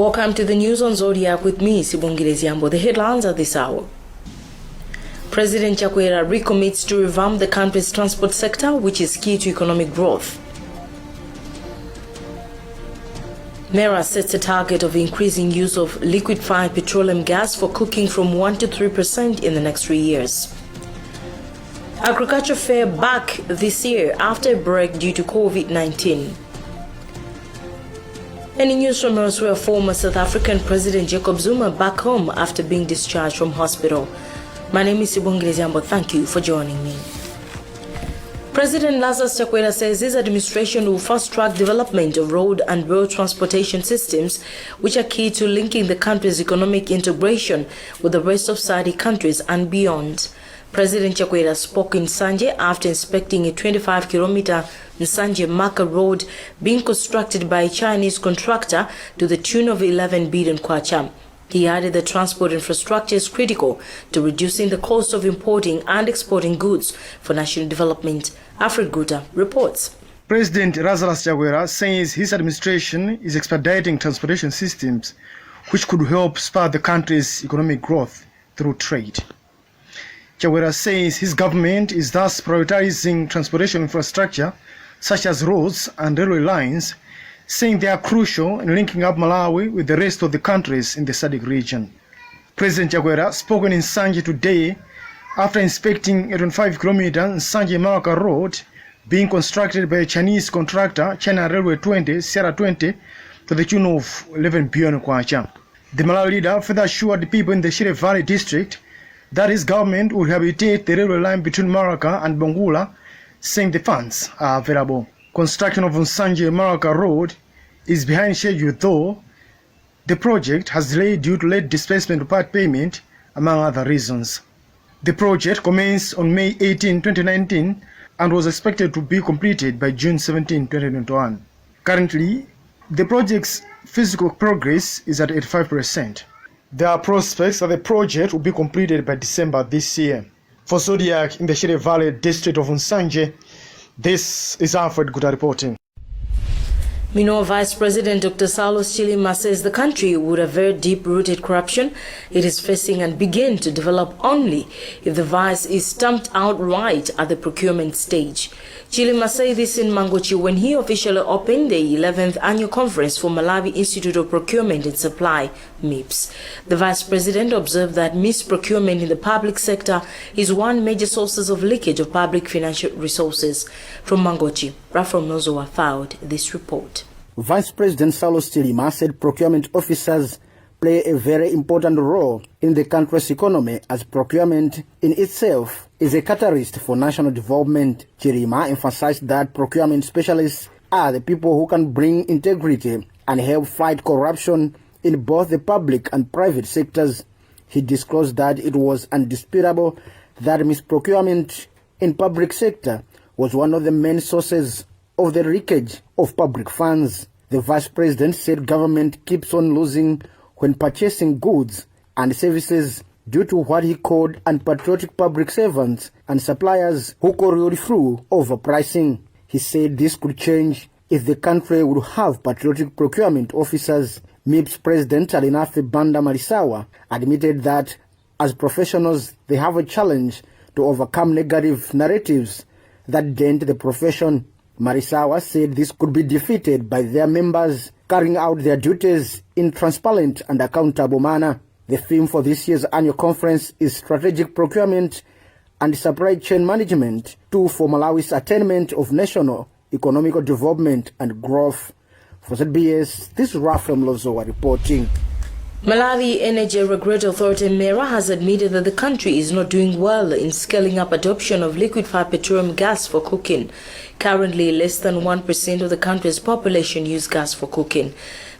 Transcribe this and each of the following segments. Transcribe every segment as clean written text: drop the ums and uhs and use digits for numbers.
Welcome to the news on Zodiak with me, Sibongile. The headlines at this hour. President Chakwera recommits to revamp the country's transport sector, which is key to economic growth. MERA sets a target of increasing use of liquefied petroleum gas for cooking from 1 to 3% in the next 3 years. Agriculture fair back this year after a break due to COVID-19. Any news from elsewhere? Former South African President Jacob Zuma back home after being discharged from hospital. My name is Sibongile. Thank you for joining me. President Lazarus Chakwera says his administration will fast-track development of road and rail transportation systems, which are key to linking the country's economic integration with the rest of SADC countries and beyond. President Chakwera spoke in Nsanje after inspecting a 25-kilometer Nsanje-Maka road being constructed by a Chinese contractor to the tune of 11 billion kwacha. He added that transport infrastructure is critical to reducing the cost of importing and exporting goods for national development. Alfred Guta reports. President Lazarus Chakwera says his administration is expediting transportation systems which could help spur the country's economic growth through trade. Chakwera says his government is thus prioritizing transportation infrastructure such as roads and railway lines, saying they are crucial in linking up Malawi with the rest of the countries in the SADC region. President Chakwera spoke in Nsanje today after inspecting a 25-kilometer Nsanje-Maka road being constructed by a Chinese contractor, China Railway 20, Sierra 20, to the tune of 11 billion kwacha. The Malawi leader further assured the people in the Shire Valley district that his government will rehabilitate the railway line between Maraka and Bangula, saying the funds are available. Construction of Nsanje-Maka road is behind schedule, though the project has delayed due to late disbursement of part payment, among other reasons. The project commenced on May 18, 2019 and was expected to be completed by June 17, 2021. Currently, the project's physical progress is at 85%. There are prospects that the project will be completed by December this year. For Zodiak in the Shire Valley district of Nsanje, this is Alfred Guta reporting. Meanwhile, Vice President Dr. Saulos Chilima says the country would avert deep-rooted corruption it is facing and begin to develop only if the vice is stamped out right at the procurement stage. Chilima said this in Mangochi when he officially opened the 11th annual conference for Malawi Institute of Procurement and Supply, MIPS. The Vice President observed that misprocurement in the public sector is one major source of leakage of public financial resources. From Mangochi, Rafram Nozowa filed this report. Vice President Saulos Chilima said procurement officers play a very important role in the country's economy, as procurement in itself is a catalyst for national development. Chilima emphasized that procurement specialists are the people who can bring integrity and help fight corruption in both the public and private sectors. He disclosed that it was undisputable that misprocurement in public sector was one of the main sources of the leakage of public funds. The Vice President said government keeps on losing when purchasing goods and services due to what he called unpatriotic public servants and suppliers who corrode through overpricing. He said this could change if the country would have patriotic procurement officers. MIPS President Alinafe Banda Marisawa admitted that as professionals they have a challenge to overcome negative narratives that dent the profession. Marisawa said this could be defeated by their members carrying out their duties in transparent and accountable manner. The theme for this year's annual conference is Strategic Procurement and Supply Chain Management, for Malawi's attainment of national economic development and growth. For ZBS, this is Rafram Lozowa reporting. Malawi Energy Regulatory Authority MERA has admitted that the country is not doing well in scaling up adoption of liquefied petroleum gas for cooking. Currently, less than 1% of the country's population use gas for cooking.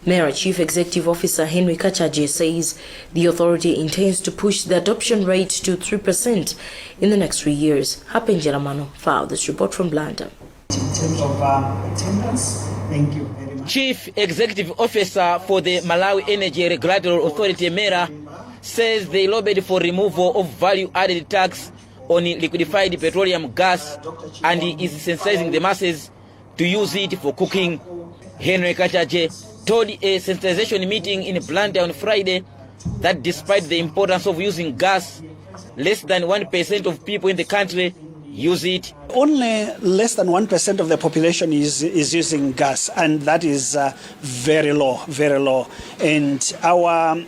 MERA Chief Executive Officer Henry Kachaje says the authority intends to push the adoption rate to 3% in the next 3 years. Hapen Jeramano filed this report from Blanda. In terms of attendance, thank you very much. Chief Executive Officer for the Malawi Energy Regulatory Authority MERA says they lobbied for removal of value-added tax on liquefied petroleum gas and is sensitizing the masses to use it for cooking. Henry Kachaje told a sensitization meeting in Blantyre on Friday that despite the importance of using gas, less than 1% of people in the country use it. Only less than 1% of the population is using gas, and that is very low, very low. And our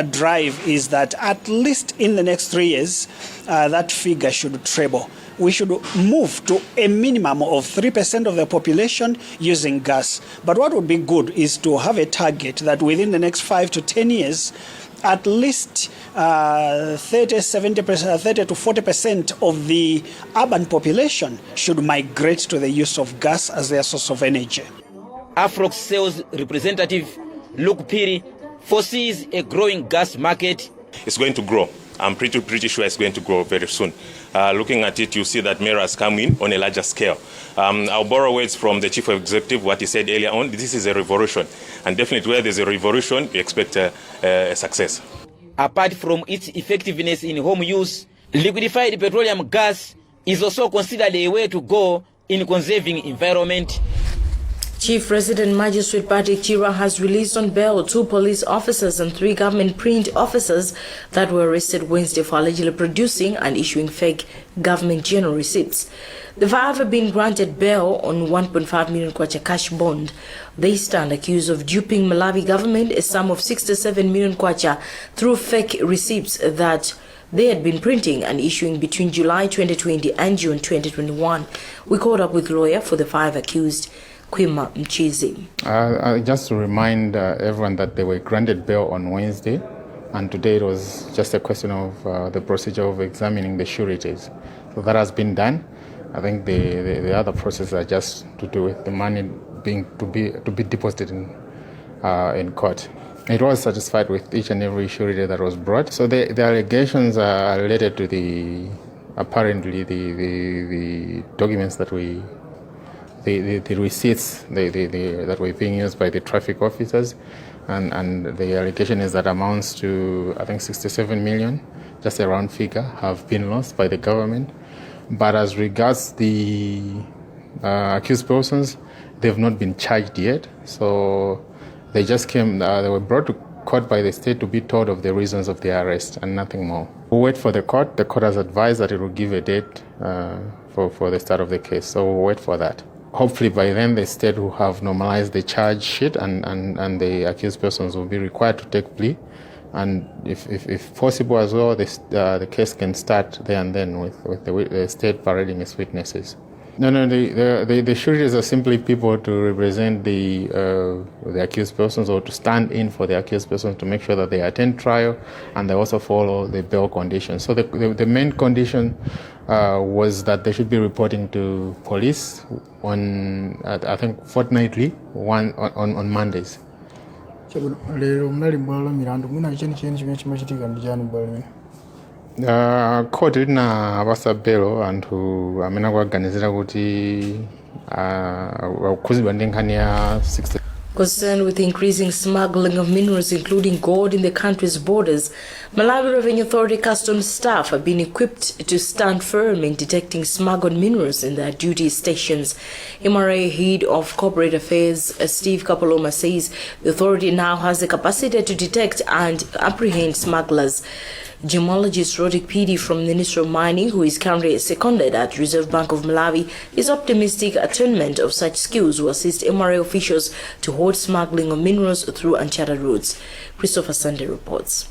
drive is that at least in the next 3 years, that figure should treble. We should move to a minimum of 3% of the population using gas. But what would be good is to have a target that within the next 5 to 10 years, at least 30 to 40% of the urban population should migrate to the use of gas as their source of energy. Afrox sales representative Luke Piri foresees a growing gas market. It's going to grow. I'm pretty sure it's going to grow very soon. Looking at it, you see that Mera has come in on a larger scale. I'll borrow words from the chief executive, what he said earlier on. This is a revolution. And definitely where there's a revolution, we expect a success. Apart from its effectiveness in home use, liquefied petroleum gas is also considered a way to go in conserving environment. Chief Resident Magistrate Patrick Chira has released on bail 2 police officers and 3 government print officers that were arrested Wednesday for allegedly producing and issuing fake government general receipts. The 5 have been granted bail on 1.5 million kwacha cash bond. They stand accused of duping Malawi government a sum of 67 million kwacha through fake receipts that they had been printing and issuing between July 2020 and June 2021. We caught up with lawyer for the 5 accused, Kwima Mchizi. Just to remind everyone that they were granted bail on Wednesday, and today it was just a question of the procedure of examining the sureties. So that has been done. I think the other processes are just to do with the money being to be deposited in court. It was satisfied with each and every surety that was brought. So the allegations are related to the documents that the receipts that were being used by the traffic officers, and the allegation is that amounts to, I think, 67 million, just a round figure, have been lost by the government. But as regards the accused persons, they've not been charged yet. So they just came, they were brought to court by the state to be told of the reasons of their arrest and nothing more. We'll wait for the court. The court has advised that it will give a date for the start of the case. So we'll wait for that. Hopefully by then the state will have normalized the charge sheet and the accused persons will be required to take plea. And if possible as well, the case can start there and then with the state parading its witnesses. No, the sureties are simply people to represent the accused persons or to stand in for the accused persons to make sure that they attend trial and they also follow the bail conditions. So the main condition was that they should be reporting to police on, I think, fortnightly, on Mondays. Court lina abasa belo anthu amene akuganizira kuti akuzidwa ndi nkhani ya 60. Concerned with increasing smuggling of minerals, including gold, in the country's borders, Malawi Revenue Authority customs staff have been equipped to stand firm in detecting smuggled minerals in their duty stations. MRA Head of Corporate Affairs Steve Kapoloma says the authority now has the capacity to detect and apprehend smugglers. Gemologist Zodiak PD from the Ministry of Mining, who is currently seconded at Reserve Bank of Malawi, is optimistic attainment of such skills will assist MRA officials to halt smuggling of minerals through uncharted routes. Christopher Sunday reports.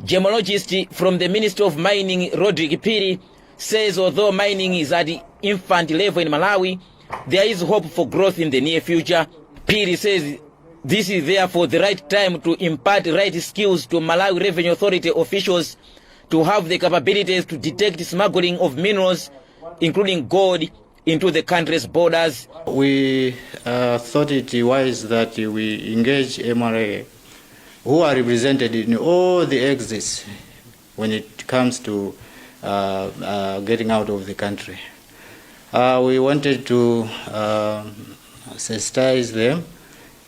Gemologist from the Ministry of Mining, Zodiak PD, says although mining is at the infant level in Malawi, there is hope for growth in the near future. PD says this is therefore the right time to impart right skills to Malawi Revenue Authority officials to have the capabilities to detect smuggling of minerals, including gold, into the country's borders. We thought it wise that we engage MRA, who are represented in all the exits when it comes to getting out of the country. We wanted to sensitize them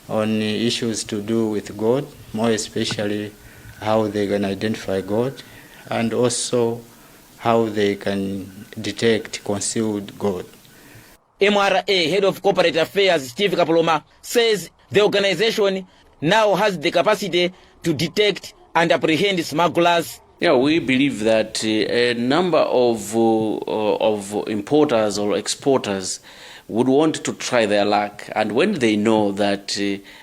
on issues to do with gold, more especially how they can identify gold, and also how they can detect concealed gold. MRA Head of Corporate Affairs Steve Kapoloma says The organization now has the capacity to detect and apprehend smugglers. Yeah, we believe that a number of importers or exporters would want to try their luck, and when they know that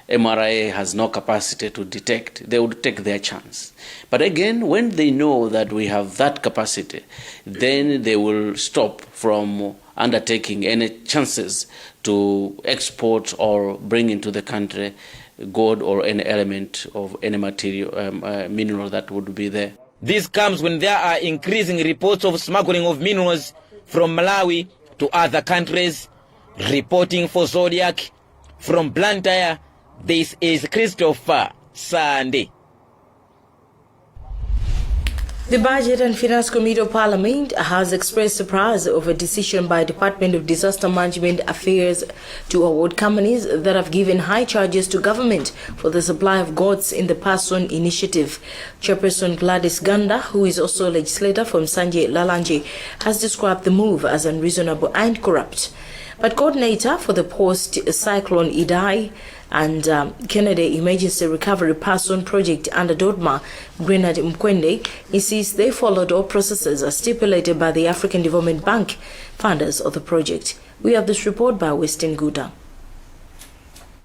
MRA has no capacity to detect, they would take their chance. But again, when they know that we have that capacity, then they will stop from undertaking any chances to export or bring into the country gold or any element of any material, mineral that would be there. This comes when there are increasing reports of smuggling of minerals from Malawi to other countries. Reporting for Zodiac from Blantyre, this is Christopher Sunday. The Budget and Finance Committee of Parliament has expressed surprise over a decision by Department of Disaster Management Affairs to award companies that have given high charges to government for the supply of goods in the Person Initiative. Chairperson Gladys Ganda, who is also a legislator from Sanje Lalanje, has described the move as unreasonable and corrupt. But coordinator for the post-cyclone Idai and Kennedy Emergency Recovery Person Project under Dodma, Grenard Mkwende, insists they followed all processes as stipulated by the African Development Bank, funders of the project. We have this report by Weston Guda.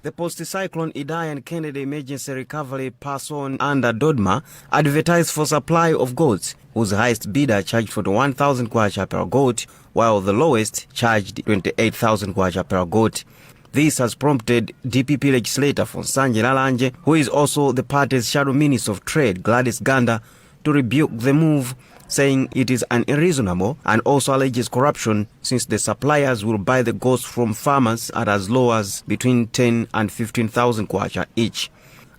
The post-cyclone Idai and Kennedy Emergency Recovery Person under Dodma advertised for supply of goats, whose highest bidder charged 41,000 kwacha per goat, while the lowest charged 28,000 kwacha per goat. This has prompted DPP legislator from Sanje Lalanje, who is also the party's shadow minister of trade, Gladys Ganda, to rebuke the move, saying it is unreasonable and also alleges corruption since the suppliers will buy the goats from farmers at as low as between 10 and 15,000 kwacha each.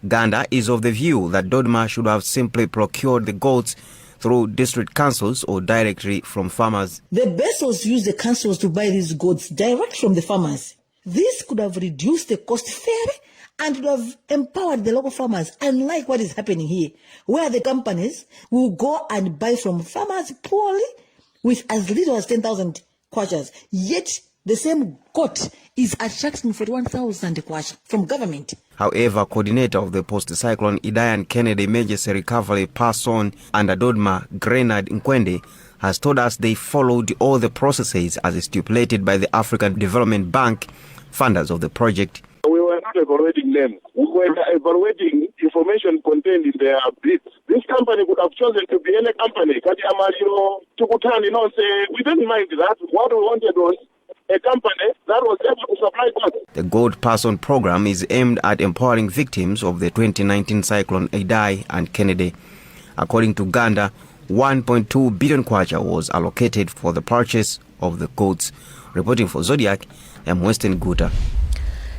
Ganda is of the view that Dodma should have simply procured the goats through district councils or directly from farmers. The best was to use the councils to buy these goats direct from the farmers. This could have reduced the cost fairly and would have empowered the local farmers, unlike what is happening here, where the companies will go and buy from farmers poorly with as little as 10,000 kwachas, yet the same goat is attracting 41,000 kwacha from government. However, coordinator of the post-cyclone Idai and Kennedy Emergency Recovery Person under Dodma, Grenard Mkwende, has told us they followed all the processes as stipulated by the African Development Bank, funders of the project. We were not evaluating them. We were evaluating information contained in their bids. This company could have chosen to be any company. We didn't mind that. What we wanted was a company that was able to supply goods. The Gold Person program is aimed at empowering victims of the 2019 cyclone Idai and Kennedy. According to Ganda, 1.2 billion kwacha was allocated for the purchase of the goats. Reporting for Zodiac, I'm Weston Guta.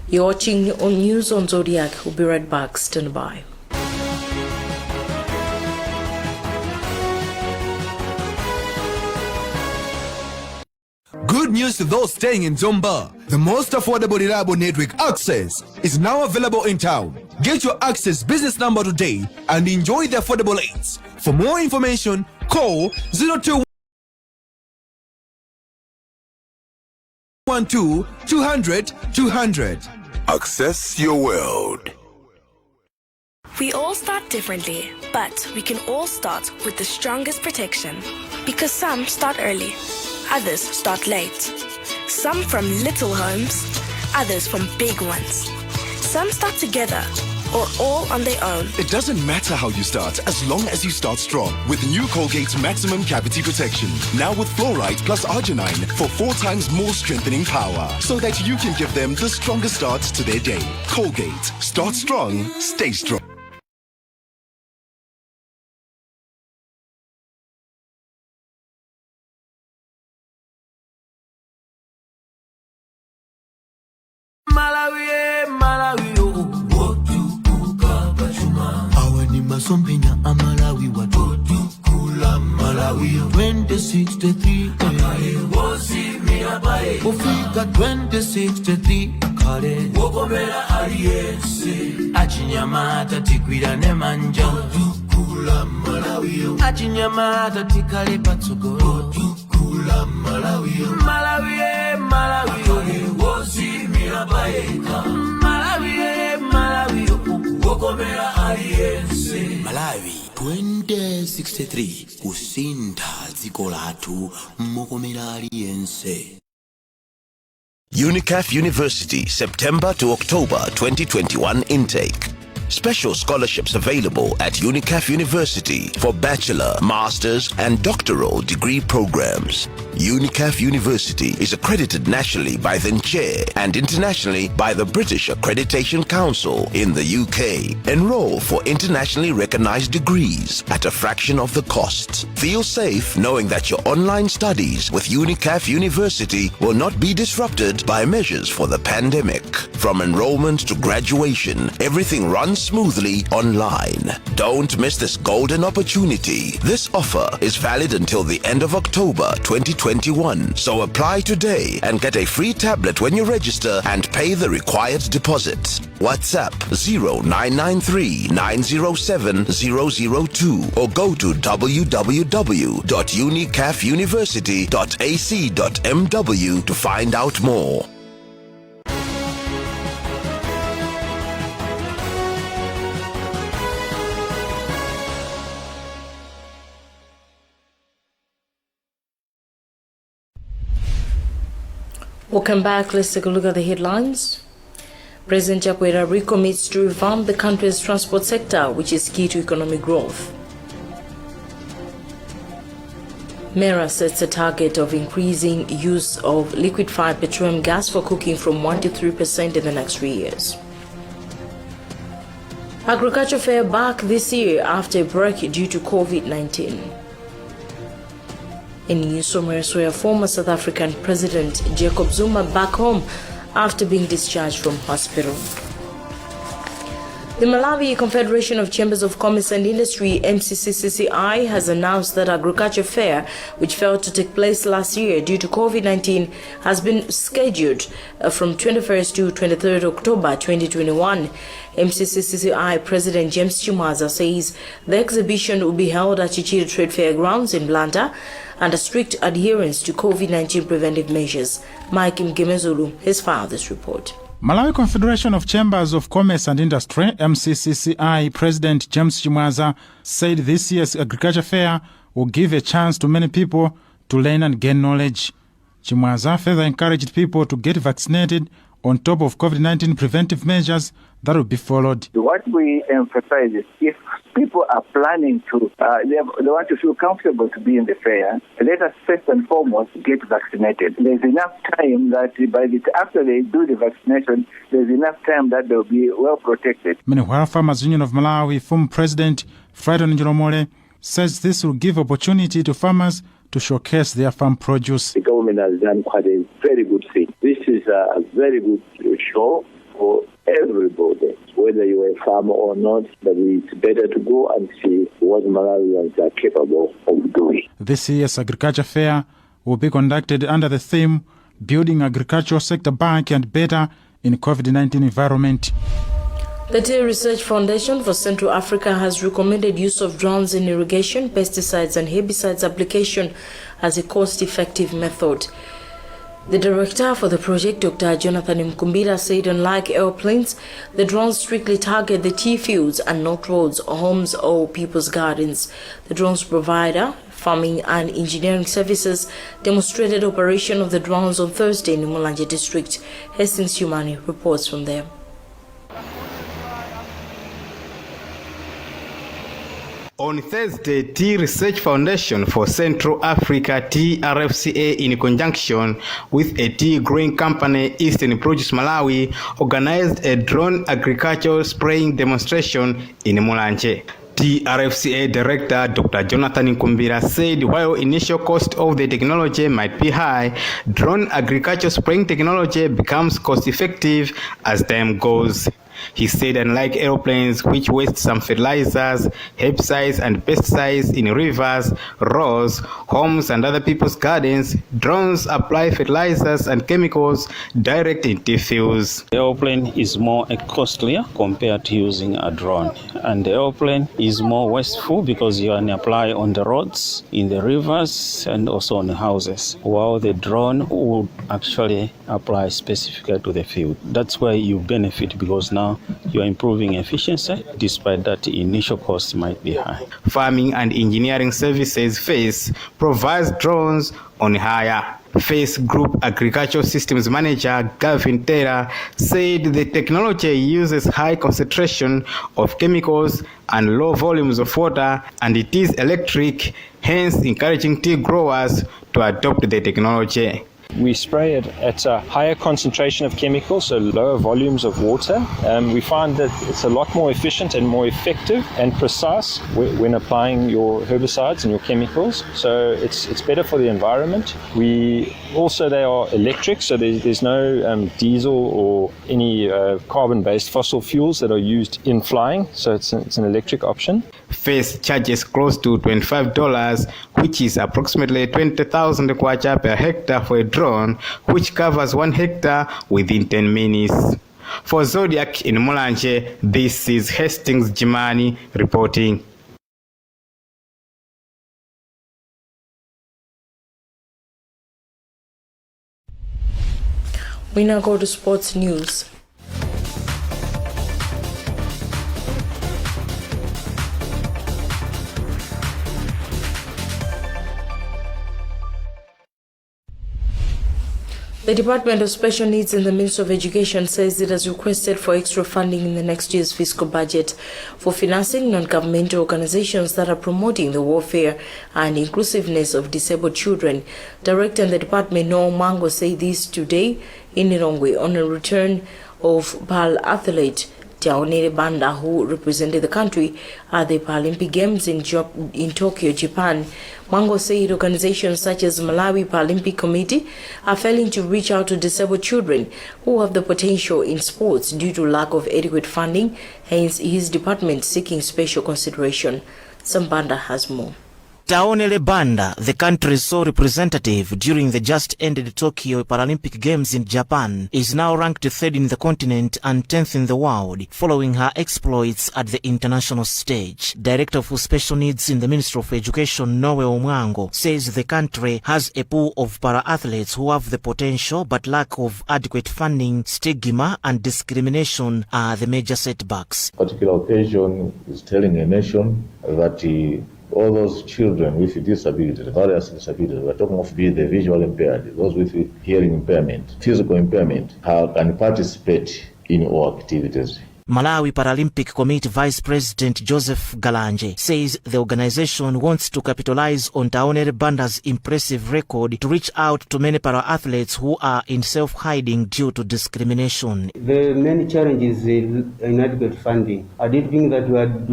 You're watching on News on Zodiac. We'll be right back. Stand by. Good news to those staying in Zomba. The most affordable reliable network access is now available in town. Get your access business number today and enjoy the affordable rates. For more information, call 0212 200 200. Access your world. We all start differently, but we can all start with the strongest protection. Because some start early, others start late. Some from little homes, others from big ones. Some start together, or all on their own. It doesn't matter how you start, as long as you start strong. With new Colgate Maximum Cavity Protection. Now with fluoride plus arginine for 4 times more strengthening power. So that you can give them the strongest start to their day. Colgate. Start strong, stay strong. Sompenya amalawi watukula malawi 2063 ufika 2063 kale wokomera aliyense achinyamata tikwirane manja tukula malawi achinyamata tikale patsogolo tukula malawi malawi malawi wozimira baeka malawi 63 kusintha dziko lathu mokomera aliyense. UNICAF University, September to October 2021 intake. Special scholarships available at UNICAF University for bachelor, master's, and doctoral degree programs. UNICAF University is accredited nationally by the NCHE and internationally by the British Accreditation Council in the UK. Enroll for internationally recognized degrees at a fraction of the cost. Feel safe knowing that your online studies with UNICAF University will not be disrupted by measures for the pandemic. From enrollment to graduation, everything runs smoothly online. Don't miss this golden opportunity. This offer is valid until the end of October 2021. So apply today and get a free tablet when you register and pay the required deposit. WhatsApp 0993 907 002 or go to www.unicafuniversity.ac.mw to find out more. Welcome back. Let's take a look at the headlines. President Chakwera recommits to revamp the country's transport sector, which is key to economic growth. MERA sets a target of increasing use of liquefied petroleum gas for cooking from 1 to 3% in the next 3 years. Agriculture fair back this year after a break due to COVID-19. In news from elsewhere, former South African President Jacob Zuma back home after being discharged from hospital. The Malawi Confederation of Chambers of Commerce and Industry, MCCCI, has announced that Agriculture Fair, which failed to take place last year due to COVID-19, has been scheduled from 21st to 23rd October 2021. MCCCI President James Chimaza says the exhibition will be held at Chichiri Trade Fair grounds in Blantyre under strict adherence to COVID-19 preventive measures. Mike Mgemezulu has filed this report. Malawi Confederation of Chambers of Commerce and Industry, MCCCI President James Chimaza said this year's Agriculture Fair will give a chance to many people to learn and gain knowledge. Chimaza further encouraged people to get vaccinated on top of COVID-19 preventive measures that will be followed. What we emphasize is if people are planning to, they want to feel comfortable to be in the fair, let us first and foremost get vaccinated. There's enough time that after they do the vaccination, there's enough time that they'll be well protected. Meanwhile, Farmers Union of Malawi former President Friday Njolomole says this will give opportunity to farmers to showcase their farm produce. The government has done quite a very good thing. This is a very good show for everybody, whether you're a farmer or not, but it's better to go and see what Malawians are capable of doing. This year's Agriculture Fair will be conducted under the theme Building Agricultural Sector Back and Better in COVID-19 Environment. The Tea Research Foundation for Central Africa has recommended use of drones in irrigation, pesticides and herbicides application as a cost-effective method. The director for the project, Dr. Jonathan Mkumbira, said unlike airplanes, the drones strictly target the tea fields and not roads, homes or people's gardens. The drones provider, farming and engineering services, demonstrated operation of the drones on Thursday in Mulanje district. Hastings Humani reports from there. On Thursday, Tea Research Foundation for Central Africa, TRFCA, in conjunction with a tea growing company, Eastern Produce Malawi, organized a drone agricultural spraying demonstration in Mulanje. TRFCA Director Dr. Jonathan Nkumbira said while initial cost of the technology might be high, drone agriculture spraying technology becomes cost-effective as time goes. He said unlike airplanes which waste some fertilizers, herbicides and pesticides in rivers, roads, homes and other people's gardens, drones apply fertilizers and chemicals direct into fields. The airplane is more costlier compared to using a drone, and the airplane is more wasteful because you can apply on the roads, in the rivers and also on the houses, while the drone would actually apply specifically to the field. That's why you benefit, because now now you are improving efficiency, despite that the initial cost might be high. Farming and Engineering Services FACE provides drones on hire. FACE Group Agricultural Systems Manager Gavin Taylor said the technology uses high concentration of chemicals and low volumes of water, and it is electric, hence encouraging tea growers to adopt the technology. We spray it at a higher concentration of chemicals, so lower volumes of water. We find that it's a lot more efficient and more effective and precise when applying your herbicides and your chemicals. So it's better for the environment. They are electric, so there's no diesel or any carbon-based fossil fuels that are used in flying. So it's an electric option. FACE charges close to $25, which is approximately 20,000 kwacha per hectare for a drone, which covers 1 hectare within 10 minutes. For Zodiac in Mulanje, this is Hastings Jimani reporting. We now go to sports news. The Department of Special Needs in the Ministry of Education says it has requested for extra funding in the next year's fiscal budget for financing non-governmental organizations that are promoting the welfare and inclusiveness of disabled children. Director in the department, Noel Mango, said this today in Nirongwe on a return of Pal athlete Taonere Banda, who represented the country at the Paralympic Games in Tokyo, Japan. Mango said organizations such as Malawi Paralympic Committee are failing to reach out to disabled children who have the potential in sports due to lack of adequate funding, hence his department seeking special consideration. Sambanda has more. Taonere Banda, the country's sole representative during the just-ended Tokyo Paralympic Games in Japan, is now ranked 3rd in the continent and 10th in the world, following her exploits at the international stage. Director for Special Needs in the Ministry of Education, Noel Mwango, says the country has a pool of para-athletes who have the potential, but lack of adequate funding, stigma and discrimination are the major setbacks. Particular occasion is telling a nation that all those children with disabilities, various disabilities, we're talking of be the visual impaired, those with hearing impairment, physical impairment, can participate in all activities. Malawi Paralympic Committee Vice President Joseph Galanje says the organization wants to capitalize on Taonere Banda's impressive record to reach out to many para-athletes who are in self-hiding due to discrimination. The main challenge is inadequate funding. I did think that we had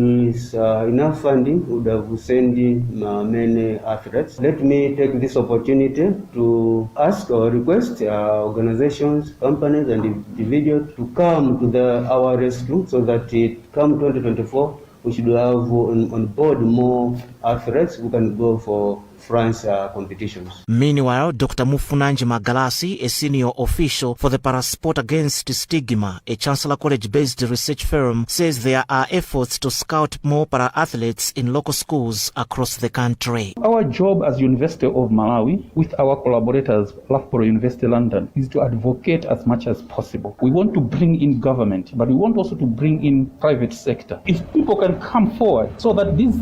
enough funding, would have sent many athletes. Let me take this opportunity to ask or request organizations, companies and individuals to come to our rescue, so that come 2024 we should have on board more athletes who can go for France competitions. Meanwhile, Dr. Mufunanji Magalasi, a senior official for the Parasport Against Stigma, a Chancellor College-based research firm, says there are efforts to scout more para-athletes in local schools across the country. Our job as University of Malawi, with our collaborators, Loughborough University London, is to advocate as much as possible. We want to bring in government, but we want also to bring in private sector. If people can come forward so that these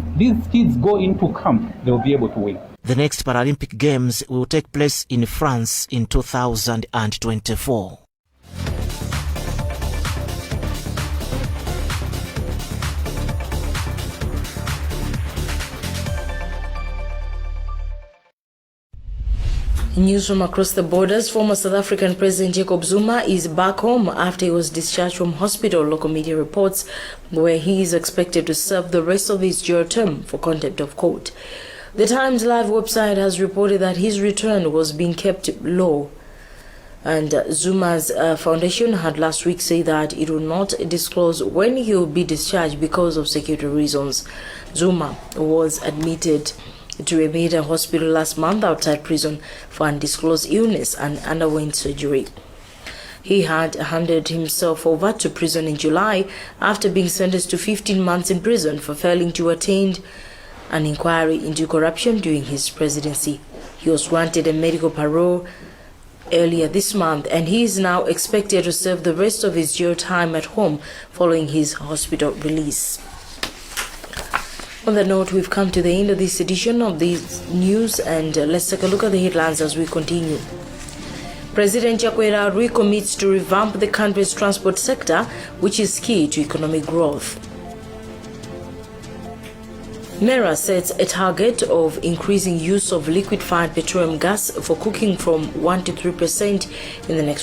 kids go into camp, they'll be able to win. The next Paralympic Games will take place in France in 2024. News from across the borders. Former South African President Jacob Zuma is back home after he was discharged from hospital, local media reports, where he is expected to serve the rest of his jail term for contempt of court. The Times Live website has reported that his return was being kept low, and Zuma's foundation had last week said that it will not disclose when he will be discharged because of security reasons. Zuma was admitted to a major hospital last month outside prison for undisclosed illness and underwent surgery. He had handed himself over to prison in July after being sentenced to 15 months in prison for failing to attend an inquiry into corruption during his presidency. He was granted a medical parole earlier this month, and he is now expected to serve the rest of his jail time at home following his hospital release. On that note, we've come to the end of this edition of the news, and let's take a look at the headlines as we continue. President Chakwera recommits to revamp the country's transport sector, which is key to economic growth. NERA sets a target of increasing use of liquefied petroleum gas for cooking from 1 to 3% in the next